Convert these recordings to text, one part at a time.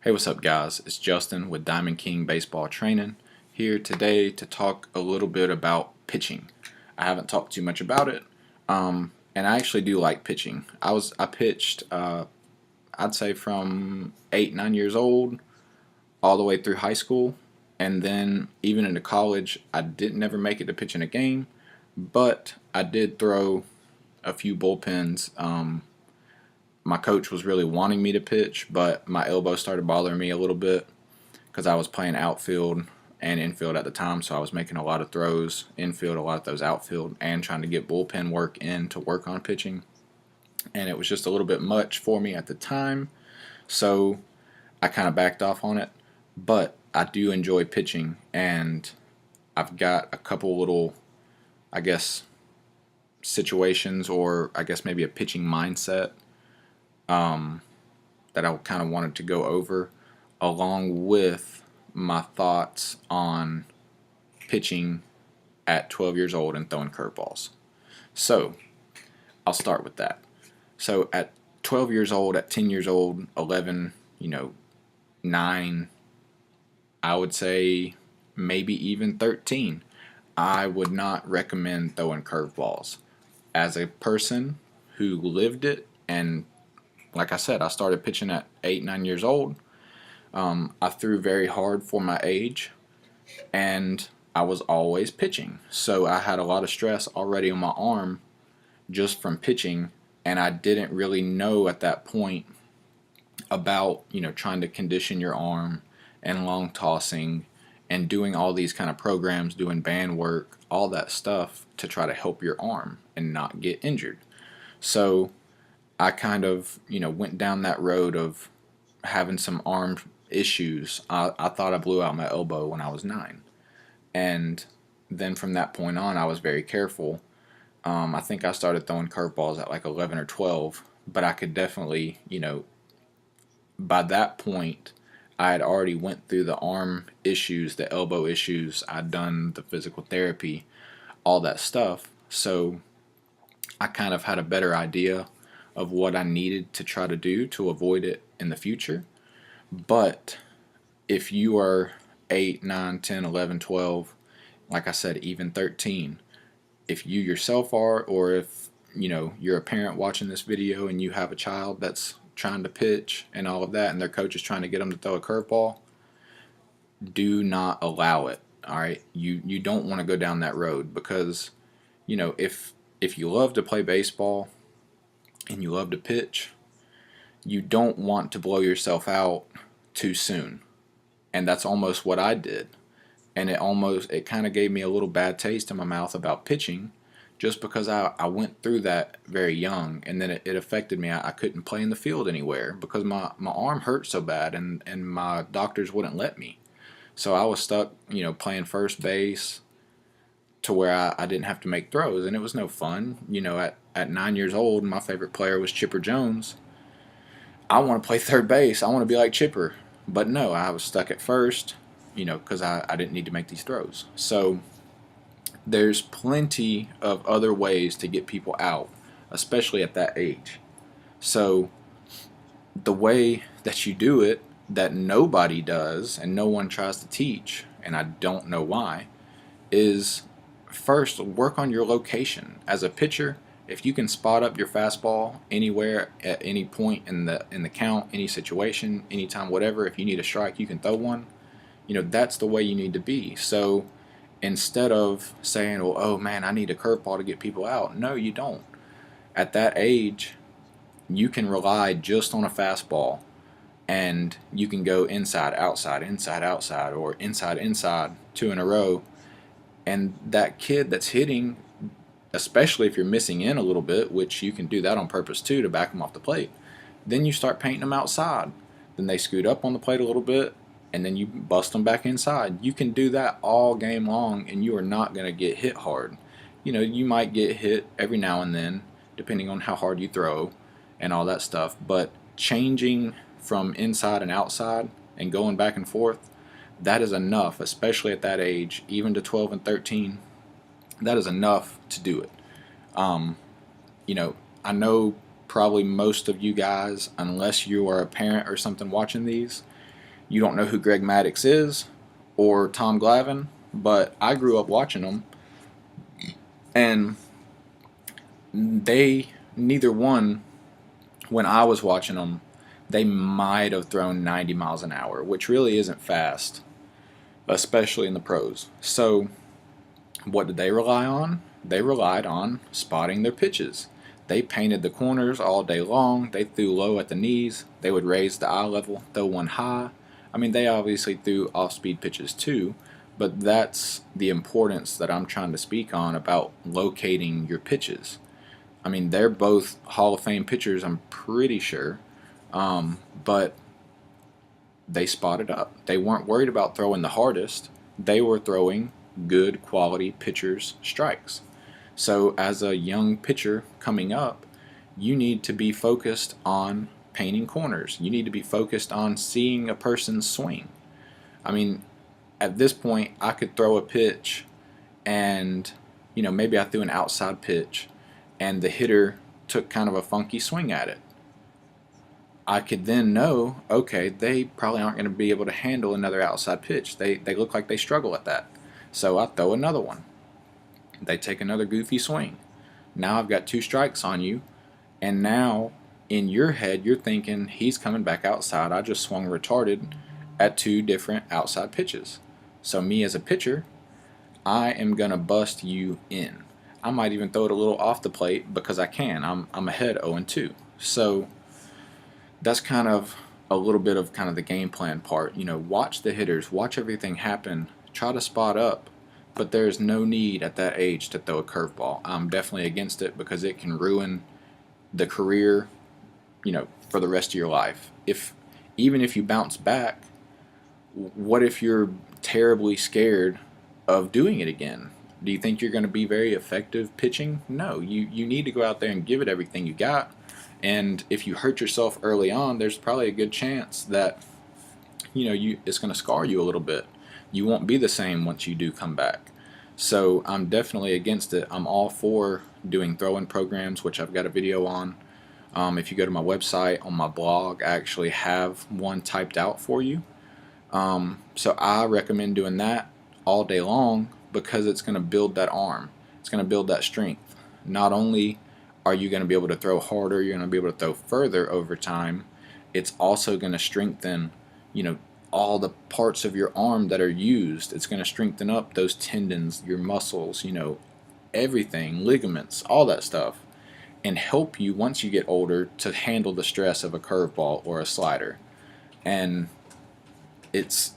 Hey, what's up, guys? It's Justin with Diamond King Baseball Training here today to talk a little bit about pitching. I haven't talked too much about it, and I actually do like pitching. I pitched, I'd say from 8, 9 years old all the way through high school, and then even into college. I didn't never make it to pitch in a game, but I did throw a few bullpens. My coach was really wanting me to pitch, but my elbow started bothering me a little bit because I was playing outfield and infield at the time, so I was making a lot of throws infield, a lot of those outfield, and trying to get bullpen work in to work on pitching. And it was just a little bit much for me at the time, so I kind of backed off on it. But I do enjoy pitching, and I've got a couple little, I guess, situations, or I guess maybe a pitching mindset that I kind of wanted to go over, along with my thoughts on pitching at 12 years old and throwing curveballs. So I'll start with that. So at 12 years old, at 10 years old, 11, 9, I would say maybe even 13, I would not recommend throwing curveballs. As a person who lived it, and like I said, I started pitching at 8, 9 years old. I threw very hard for my age, and I was always pitching. So I had a lot of stress already on my arm just from pitching, and I didn't really know at that point about, trying to condition your arm and long tossing and doing all these kind of programs, doing band work, all that stuff to try to help your arm and not get injured. So I kind of, went down that road of having some arm issues. I thought I blew out my elbow when I was 9. And then from that point on, I was very careful. I think I started throwing curveballs at like 11 or 12, but I could definitely, by that point, I had already went through the arm issues, the elbow issues. I'd done the physical therapy, all that stuff. So I kind of had a better idea of what I needed to try to do to avoid it in the future. But if you are 8, 9, 10, 11, 12, like I said, even 13, if you yourself are, or if you're a parent watching this video and you have a child that's trying to pitch and all of that, and their coach is trying to get them to throw a curveball, do not allow it. All right, you don't want to go down that road, because if you love to play baseball and you love to pitch, you don't want to blow yourself out too soon. And that's almost what I did. And it kind of gave me a little bad taste in my mouth about pitching, just because I went through that very young, and then it affected me. I couldn't play in the field anywhere because my arm hurt so bad, and my doctors wouldn't let me. So I was stuck, playing first base to where I didn't have to make throws, and it was no fun. At 9 years old, my favorite player was Chipper Jones. I want to play third base. I want to be like Chipper. But no, I was stuck at first, because I didn't need to make these throws. So there's plenty of other ways to get people out, especially at that age. So the way that you do it, that nobody does and no one tries to teach, and I don't know why, is first work on your location. As a pitcher, if you can spot up your fastball anywhere at any point in the count, any situation, anytime, whatever, if you need a strike, you can throw one. That's the way you need to be. So instead of saying, well, oh man, I need a curveball to get people out, no, you don't. At that age, you can rely just on a fastball, and you can go inside, outside, or inside, 2 in a row. And that kid that's hitting, especially if you're missing in a little bit, which you can do that on purpose too to back them off the plate, then you start painting them outside. Then they scoot up on the plate a little bit, and then you bust them back inside. You can do that all game long, and you are not going to get hit hard. You might get hit every now and then, depending on how hard you throw and all that stuff, but changing from inside and outside and going back and forth, that is enough, especially at that age, even to 12 and 13. That is enough to do it. I know probably most of you guys, unless you are a parent or something watching these, You don't know who Greg Maddux is or Tom Glavine, but I grew up watching them, and they neither one, when I was watching them, they might have thrown 90 miles an hour, which really isn't fast, especially in the pros. So what did they rely on? They relied on spotting their pitches. They painted the corners all day long. They threw low at the knees. They would raise the eye level, throw one high. I mean, they obviously threw off-speed pitches too, but that's the importance that I'm trying to speak on about locating your pitches. I mean, they're both Hall of Fame pitchers, I'm pretty sure, but they spotted up. They weren't worried about throwing the hardest. They were throwing good quality pitchers' strikes. So as a young pitcher coming up, you need to be focused on painting corners. You need to be focused on seeing a person's swing. I mean, at this point, I could throw a pitch and, maybe I threw an outside pitch and the hitter took kind of a funky swing at it. I could then know, okay, they probably aren't going to be able to handle another outside pitch. They look like they struggle at that. So I throw another one. They take another goofy swing. Now I've got 2 strikes on you, and now in your head you're thinking he's coming back outside. I just swung retarded at 2 different outside pitches. So me as a pitcher, I am going to bust you in. I might even throw it a little off the plate because I can. I'm ahead 0-2. So that's kind of a little bit of kind of the game plan part. Watch the hitters, watch everything happen, try to spot up, but there's no need at that age to throw a curveball. I'm definitely against it because it can ruin the career, for the rest of your life. Even if you bounce back, what if you're terribly scared of doing it again? Do you think you're going to be very effective pitching? No, you need to go out there and give it everything you got. And if you hurt yourself early on, there's probably a good chance that it's going to scar you a little bit. You won't be the same once you do come back. So I'm definitely against it. I'm all for doing throw-in programs, which I've got a video on. If you go to my website, on my blog, I actually have one typed out for you. So I recommend doing that all day long because it's going to build that arm. It's going to build that strength. Not only are you going to be able to throw harder, you're going to be able to throw further over time, it's also going to strengthen, all the parts of your arm that are used. It's going to strengthen up those tendons, your muscles, everything, ligaments, all that stuff, and help you once you get older to handle the stress of a curveball or a slider. And it's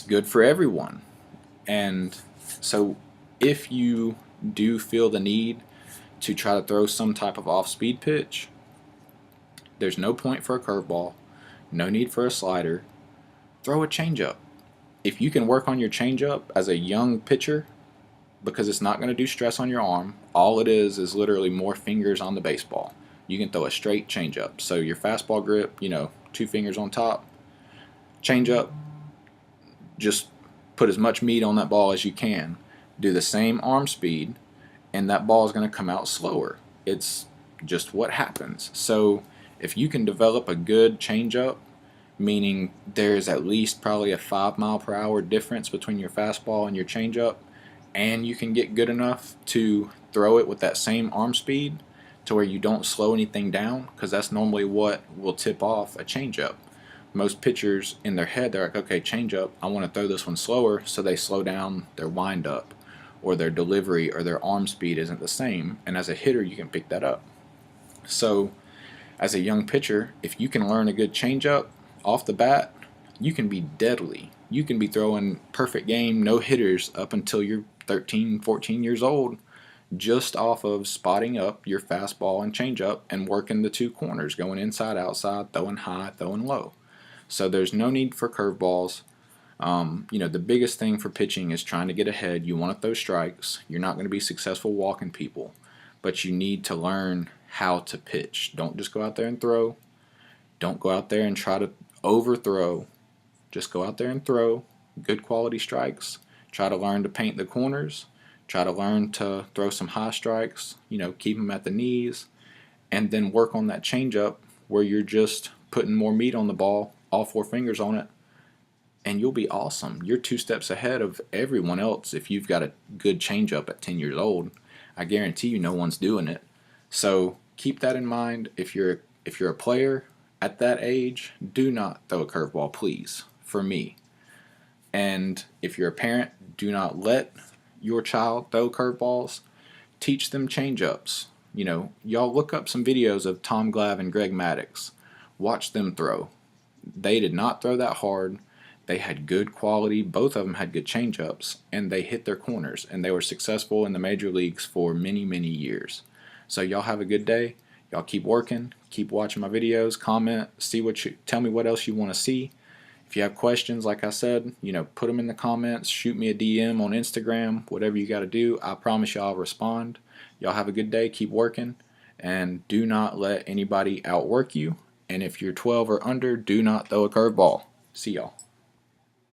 good for everyone. And so if you do feel the need to try to throw some type of off-speed pitch, there's no point for a curveball, no need for a slider. Throw a changeup. If you can work on your changeup as a young pitcher, because it's not going to do stress on your arm, all it is literally more fingers on the baseball. You can throw a straight changeup. So your fastball grip, 2 fingers on top. Changeup, just put as much meat on that ball as you can. Do the same arm speed, and that ball is going to come out slower. It's just what happens. So if you can develop a good changeup, meaning there's at least probably a 5 mile per hour difference between your fastball and your changeup, and you can get good enough to throw it with that same arm speed to where you don't slow anything down, because that's normally what will tip off a changeup. Most pitchers in their head, they're like, okay, changeup, I want to throw this one slower, so they slow down their windup, or their delivery, or their arm speed isn't the same, and as a hitter you can pick that up. So as a young pitcher, if you can learn a good changeup off the bat, you can be deadly. You can be throwing perfect game, no hitters up until you're 13, 14 years old, just off of spotting up your fastball and changeup and working the 2 corners, going inside, outside, throwing high, throwing low. So there's no need for curveballs. The biggest thing for pitching is trying to get ahead. You want to throw strikes. You're not going to be successful walking people, but you need to learn how to pitch. Don't just go out there and throw. Don't go out there and try to overthrow. Just go out there and throw good quality strikes. Try to learn to paint the corners. Try to learn to throw some high strikes. Keep them at the knees, and then work on that changeup where you're just putting more meat on the ball, all 4 fingers on it, and you'll be awesome. You're 2 steps ahead of everyone else if you've got a good changeup at 10 years old. I guarantee you no one's doing it. So keep that in mind. If you're a player at that age, do not throw a curveball, please, for me. And if you're a parent, do not let your child throw curveballs. Teach them changeups. Y'all look up some videos of Tom Glav and Greg Maddux. Watch them throw. They did not throw that hard. They had good quality. Both of them had good changeups, and they hit their corners, and they were successful in the major leagues for many, many years. So y'all have a good day. Y'all keep working. Keep watching my videos. Comment. Tell me what else you want to see. If you have questions, like I said, put them in the comments. Shoot me a DM on Instagram. Whatever you got to do, I promise y'all I'll respond. Y'all have a good day. Keep working, and do not let anybody outwork you. And if you're 12 or under, do not throw a curveball. See y'all.